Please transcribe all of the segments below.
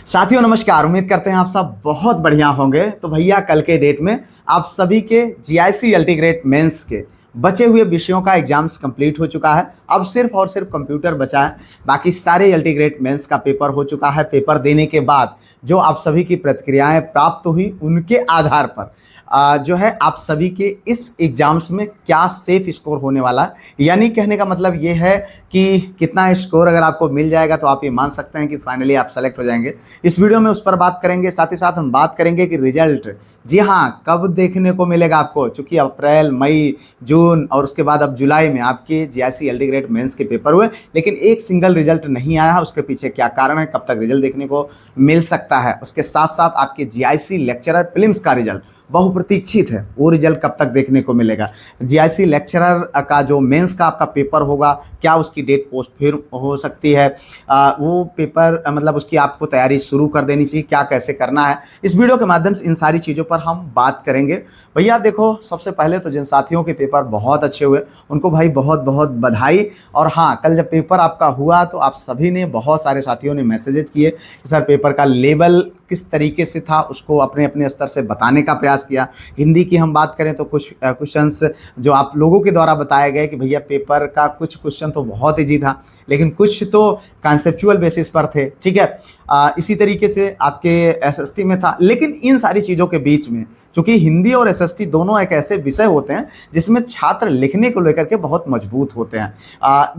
साथियों नमस्कार। उम्मीद करते हैं आप सब बहुत बढ़िया होंगे। तो भैया कल के डेट में आप सभी के जीआईसी अल्टीग्रेट मेंस के बचे हुए विषयों का एग्जाम्स कंप्लीट हो चुका है। अब सिर्फ और सिर्फ कंप्यूटर बचा है, बाकी सारे अल्टीग्रेट मेंस का पेपर हो चुका है। पेपर देने के बाद जो आप सभी की प्रतिक्रियाएं प्राप्त हुई उनके आधार पर जो है आप सभी के इस एग्जाम्स में क्या सेफ स्कोर होने वाला है, यानी कहने का मतलब ये है कि कितना स्कोर अगर आपको मिल जाएगा तो आप ये मान सकते हैं कि फाइनली आप सेलेक्ट हो जाएंगे। इस वीडियो में उस पर बात करेंगे, साथ ही साथ हम बात करेंगे कि रिजल्ट जी हाँ कब देखने को मिलेगा आपको, चूंकि अप्रैल मई जून और उसके बाद अब जुलाई में आपके जीआईसी अल्टीग्रेट मेंस के पेपर हुए, लेकिन एक सिंगल रिजल्ट नहीं आया है। उसके पीछे क्या कारण है, कब तक रिजल्ट देखने को मिल सकता है। उसके साथ साथ आपके जीआईसी लेक्चरर प्रीलिम्स का रिजल्ट बहुप्रतीक्षित है, वो रिजल्ट कब तक देखने को मिलेगा। जीआईसी लेक्चरर का जो मेंस का आपका पेपर होगा, क्या उसकी डेट पोस्ट फिर हो सकती है, वो पेपर मतलब उसकी आपको तैयारी शुरू कर देनी चाहिए, क्या कैसे करना है। इस वीडियो के माध्यम से इन सारी चीज़ों पर हम बात करेंगे। भैया देखो, सबसे पहले तो जिन साथियों के पेपर बहुत अच्छे हुए उनको भाई बहुत बहुत बधाई। और हाँ, कल जब पेपर आपका हुआ तो आप सभी ने, बहुत सारे साथियों ने मैसेजेस किए कि सर पेपर का लेवल किस तरीके से था, उसको अपने अपने स्तर से बताने का प्रयास किया। हिंदी की हम बात करें तो कुछ क्वेश्चंस जो आप लोगों के द्वारा बताए गए कि भैया पेपर का कुछ क्वेश्चन तो बहुत ईजी था, लेकिन कुछ तो कॉन्सेप्चुअल बेसिस पर थे, ठीक है। इसी तरीके से आपके एसएसटी में था। लेकिन इन सारी चीज़ों के बीच में, चूंकि हिंदी और एसएसटी दोनों एक ऐसे विषय होते हैं जिसमें छात्र लिखने को लेकर के बहुत मजबूत होते हैं,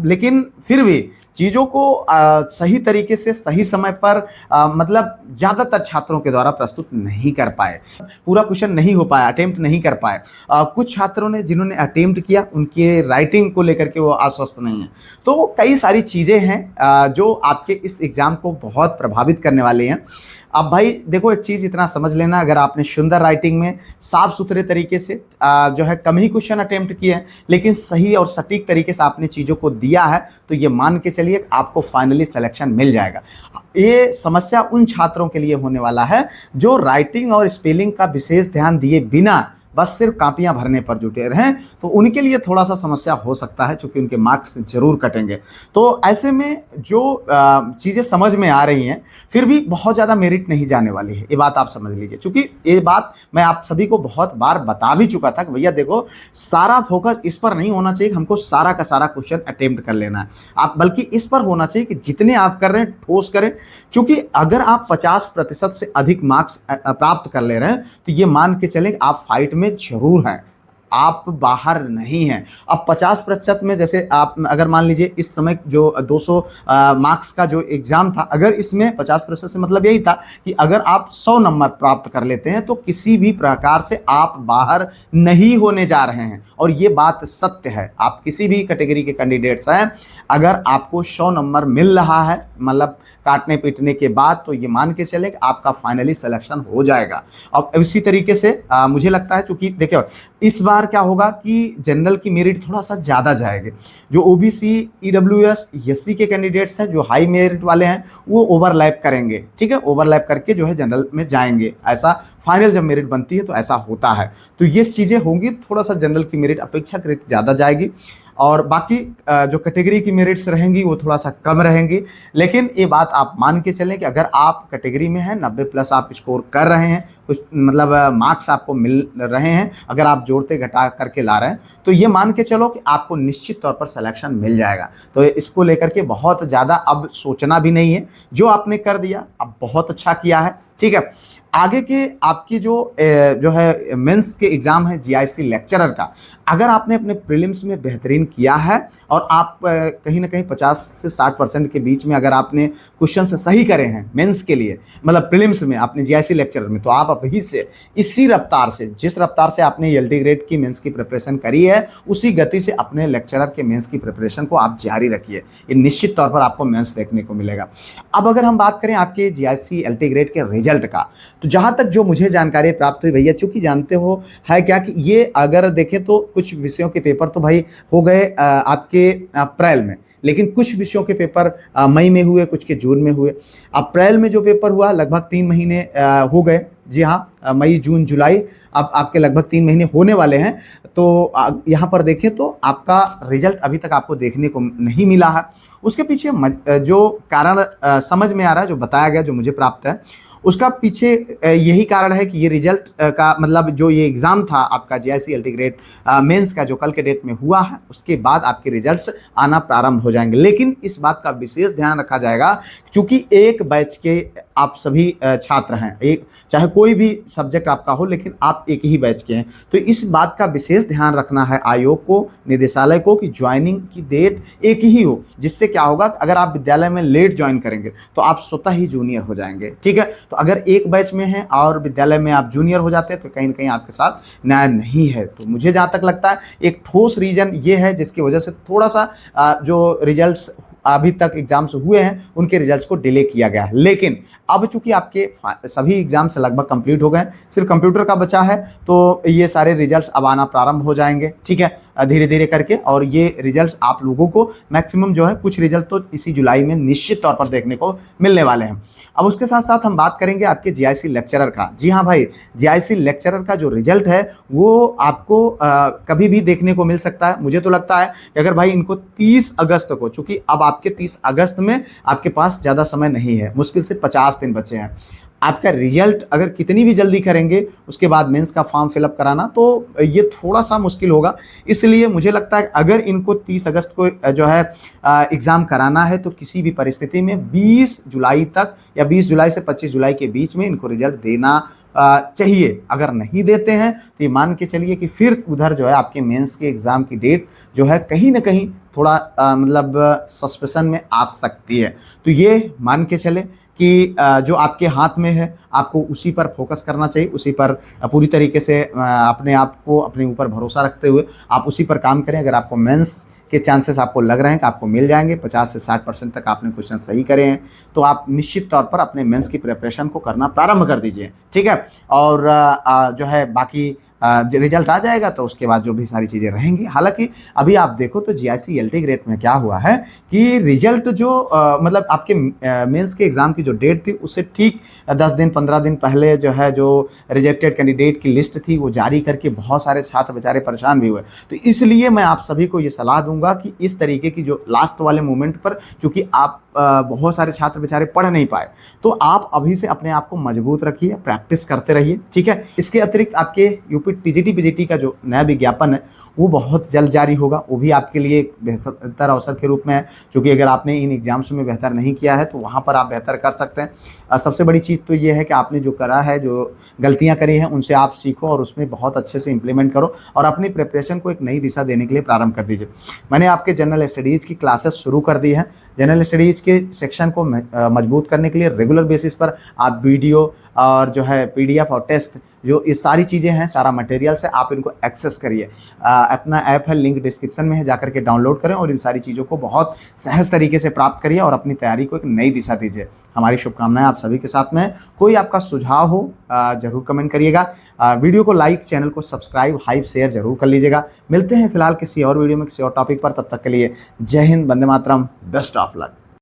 लेकिन फिर भी चीज़ों को सही तरीके से सही समय पर मतलब ज़्यादातर छात्रों के द्वारा प्रस्तुत नहीं कर पाए, पूरा क्वेश्चन नहीं हो पाया, अटेम्प्ट नहीं कर पाए। कुछ छात्रों ने जिन्होंने अटेम्प्ट किया उनके राइटिंग को लेकर के वो आश्वस्त नहीं है। तो कई सारी चीज़ें हैं जो आपके इस एग्ज़ाम को बहुत प्रभावित करने वाली हैं। अब भाई देखो, एक चीज़ इतना समझ लेना, अगर आपने सुंदर राइटिंग में साफ सुथरे तरीके से जो है कम ही क्वेश्चन अटेम्प्ट किए हैं, लेकिन सही और सटीक तरीके से आपने चीज़ों को दिया है, तो ये मान के चलिए आपको फाइनली सिलेक्शन मिल जाएगा। ये समस्या उन छात्रों के लिए होने वाला है जो राइटिंग और स्पेलिंग का विशेष ध्यान दिए बिना बस सिर्फ कापियां भरने पर जुटे रहें, तो उनके लिए थोड़ा सा समस्या हो सकता है, क्योंकि उनके मार्क्स जरूर कटेंगे। तो ऐसे में जो चीज़ें समझ में आ रही हैं, फिर भी बहुत ज़्यादा मेरिट नहीं जाने वाली है, ये बात आप समझ लीजिए। क्योंकि ये बात मैं आप सभी को बहुत बार बता भी चुका था कि भैया देखो, सारा फोकस इस पर नहीं होना चाहिए कि हमको सारा का सारा क्वेश्चन अटेम्प्ट कर लेना है, आप बल्कि इस पर होना चाहिए कि जितने आप कर रहे हैं ठोस करें। क्योंकि अगर आप 50% से अधिक मार्क्स प्राप्त कर ले रहे हैं तो ये मान के चलें आप फाइट में जरूर हैं, आप बाहर नहीं हैं। अब 50% में, जैसे आप अगर मान लीजिए इस समय जो 200 मार्क्स का जो एग्जाम था, अगर इसमें 50% से मतलब यही था कि अगर आप 100 नंबर प्राप्त कर लेते हैं तो किसी भी प्रकार से आप बाहर नहीं होने जा रहे हैं। और ये बात सत्य है, आप किसी भी कैटेगरी के कैंडिडेट्स हैं, अगर आपको 100 नंबर मिल रहा है मतलब काटने पीटने के बाद, तो ये मान के चले कि आपका फाइनली सिलेक्शन हो जाएगा। अब इसी तरीके से मुझे लगता है, चूंकि देखिए इस बार क्या होगा कि जनरल की मेरिट थोड़ा सा ज़्यादा जाएगी। जो ओबीसी, ईडब्ल्यूएस, एससी के कैंडिडेट्स हैं जो हाई मेरिट वाले हैं, वो ओवरलैप करेंगे, ठीक है, ओवरलैप करके जो है जनरल में जाएंगे। ऐसा फाइनल जब मेरिट बनती है तो ऐसा होता है। तो ये चीज़ें होंगी, थोड़ा सा जनरल की मेरिट अपेक्षाकृत ज़्यादा जाएगी और बाकी जो कैटेगरी की मेरिट्स रहेंगी वो थोड़ा सा कम रहेंगी। लेकिन ये बात आप मान के चलें कि अगर आप कैटेगरी में हैं, 90+ आप स्कोर कर रहे हैं, कुछ मतलब मार्क्स आपको मिल रहे हैं, अगर आप जोड़ते घटा करके ला रहे हैं, तो ये मान के चलो कि आपको निश्चित तौर पर सिलेक्शन मिल जाएगा। तो इसको लेकर के बहुत ज़्यादा अब सोचना भी नहीं है, जो आपने कर दिया अब बहुत अच्छा किया है, ठीक है। आगे के आपकी जो है मेंस के एग्ज़ाम है जीआईसी लेक्चरर का, अगर आपने अपने प्रीलिम्स में बेहतरीन किया है और आप कहीं ना कहीं 50 से 60% के बीच में अगर आपने क्वेश्चन से सही करे हैं मेंस के लिए, मतलब प्रीलिम्स में आपने जीआईसी लेक्चरर में, तो आप अभी से इसी रफ्तार से, जिस रफ्तार से आपने अल्टीग्रेट की मेंस की प्रिपरेशन करी है, उसी गति से अपने लेक्चरर के मेंस की प्रिपरेशन को आप जारी रखिए। ये निश्चित तौर पर आपको मेंस देखने को मिलेगा। अब अगर हम बात करें आपके जीआईसी अल्टीग्रेट के रिजल्ट का, तो जहाँ तक जो मुझे जानकारी प्राप्त हुई भैया, चूंकि जानते हो है क्या कि ये अगर देखें तो कुछ विषयों के पेपर तो भाई हो गए आपके अप्रैल में, लेकिन कुछ विषयों के पेपर मई में हुए, कुछ के जून में हुए। अप्रैल में जो पेपर हुआ लगभग 3 महीने हो गए। जी हाँ, मई जून जुलाई अब आपके लगभग 3 महीने होने वाले हैं। तो यहाँ पर देखें तो आपका रिजल्ट अभी तक आपको देखने को नहीं मिला है। उसके पीछे जो कारण समझ में आ रहा है, जो बताया गया, जो मुझे प्राप्त है, उसका पीछे यही कारण है कि ये रिजल्ट का मतलब जो ये एग्ज़ाम था आपका जीआईसी अल्टीग्रेड मेंस का जो कल के डेट में हुआ है, उसके बाद आपके रिजल्ट्स आना प्रारंभ हो जाएंगे। लेकिन इस बात का विशेष ध्यान रखा जाएगा, क्योंकि एक बैच के आप सभी छात्र हैं, एक चाहे कोई भी सब्जेक्ट आपका हो, लेकिन आप एक ही बैच के हैं। तो इस बात का विशेष ध्यान रखना है आयोग को, निदेशालय को, कि ज्वाइनिंग की डेट एक ही हो। जिससे क्या होगा, अगर आप विद्यालय में लेट ज्वाइन करेंगे तो आप स्वतः ही जूनियर हो जाएंगे। ठीक है, तो अगर एक बैच में हैं और विद्यालय में आप जूनियर हो जाते हैं तो कहीं ना कहीं आपके साथ न्याय नहीं है। तो मुझे जहाँ तक लगता है एक ठोस रीजन ये है जिसकी वजह से थोड़ा सा जो रिजल्ट्स अभी तक एग्जाम्स हुए हैं उनके रिजल्ट्स को डिले किया गया है। लेकिन अब चूंकि आपके सभी एग्जाम्स लगभग कंप्लीट हो गए, सिर्फ कंप्यूटर का बचा है, तो ये सारे रिजल्ट्स अब आना प्रारंभ हो जाएंगे। ठीक है, धीरे धीरे करके, और ये रिजल्ट्स आप लोगों को मैक्सिमम जो है कुछ रिजल्ट तो इसी जुलाई में निश्चित तौर पर देखने को मिलने वाले हैं। अब उसके साथ साथ हम बात करेंगे आपके जीआईसी लेक्चरर का। जी हाँ भाई, जीआईसी लेक्चरर का जो रिजल्ट है वो आपको कभी भी देखने को मिल सकता है। मुझे तो लगता है कि अगर भाई इनको 30 अगस्त को, चूंकि अब आपके 30 अगस्त में आपके पास ज़्यादा समय नहीं है, मुश्किल से 50 दिन बचे हैं, आपका रिजल्ट अगर कितनी भी जल्दी करेंगे उसके बाद मेंस का फॉर्म फिलअप कराना तो ये थोड़ा सा मुश्किल होगा। इसलिए मुझे लगता है अगर इनको 30 अगस्त को जो है एग्ज़ाम कराना है तो किसी भी परिस्थिति में 20 जुलाई तक या 20 जुलाई से 25 जुलाई के बीच में इनको रिजल्ट देना चाहिए। अगर नहीं देते हैं तो ये मान के चलिए कि फिर उधर जो है आपके मेंस के एग्ज़ाम की डेट जो है कहीं ना कहीं थोड़ा मतलब सस्पेंशन में आ सकती है। तो ये मान के चले कि जो आपके हाथ में है आपको उसी पर फोकस करना चाहिए, उसी पर पूरी तरीके से अपने आप को अपने ऊपर भरोसा रखते हुए आप उसी पर काम करें। अगर आपको मेंस के चांसेस आपको लग रहे हैं कि आपको मिल जाएंगे, 50 से 60% तक आपने क्वेश्चन सही करे हैं, तो आप निश्चित तौर पर अपने मेंस की प्रिपरेशन को करना प्रारंभ कर दीजिए। ठीक है, और जो है बाकी रिजल्ट आ जाएगा तो उसके बाद जो भी सारी चीज़ें रहेंगी। हालांकि अभी आप देखो तो जीआईसी अल्टीग्रेड में क्या हुआ है कि रिजल्ट जो मतलब आपके मेंस के एग्ज़ाम की जो डेट थी उससे ठीक 10 दिन 15 दिन पहले जो है जो रिजेक्टेड कैंडिडेट की लिस्ट थी वो जारी करके बहुत सारे छात्र बेचारे परेशान भी हुए। तो इसलिए मैं आप सभी को ये सलाह दूंगा कि इस तरीके की जो लास्ट वाले मोमेंट पर, चूँकि आप बहुत सारे छात्र बेचारे पढ़ नहीं पाए, तो आप अभी से अपने आप को मजबूत रखिए, प्रैक्टिस करते रहिए। ठीक है, इसके अतिरिक्त आपके यूपी टीजीटी पीजीटी का जो नया विज्ञापन है वो बहुत जल्द जारी होगा। वो भी आपके लिए एक बेहतर अवसर के रूप में है, क्योंकि अगर आपने इन एग्जाम्स में बेहतर नहीं किया है तो वहाँ पर आप बेहतर कर सकते हैं। सबसे बड़ी चीज़ तो ये है कि आपने जो करा है, जो गलतियाँ करी हैं उनसे आप सीखो और उसमें बहुत अच्छे से इंप्लीमेंट करो और अपनी प्रिपरेशन को एक नई दिशा देने के लिए प्रारंभ कर दीजिए। मैंने आपके जनरल स्टडीज़ की क्लासेस शुरू कर दी हैं। जनरल स्टडीज़ के सेक्शन को मजबूत करने के लिए रेगुलर बेसिस पर आप वीडियो और जो है पीडीएफ और टेस्ट, जो ये सारी चीज़ें हैं, सारा मटेरियल्स है, आप इनको एक्सेस करिए। अपना ऐप है, लिंक डिस्क्रिप्शन में है, जाकर के डाउनलोड करें और इन सारी चीज़ों को बहुत सहज तरीके से प्राप्त करिए और अपनी तैयारी को एक नई दिशा दीजिए। हमारी शुभकामनाएं आप सभी के साथ में है। कोई आपका सुझाव हो जरूर कमेंट करिएगा। वीडियो को लाइक, चैनल को सब्सक्राइब, हाइप, शेयर जरूर कर लीजिएगा। मिलते हैं फिलहाल किसी और वीडियो में किसी और टॉपिक पर। तब तक के लिए जय Hind, Vande Mataram, best of luck.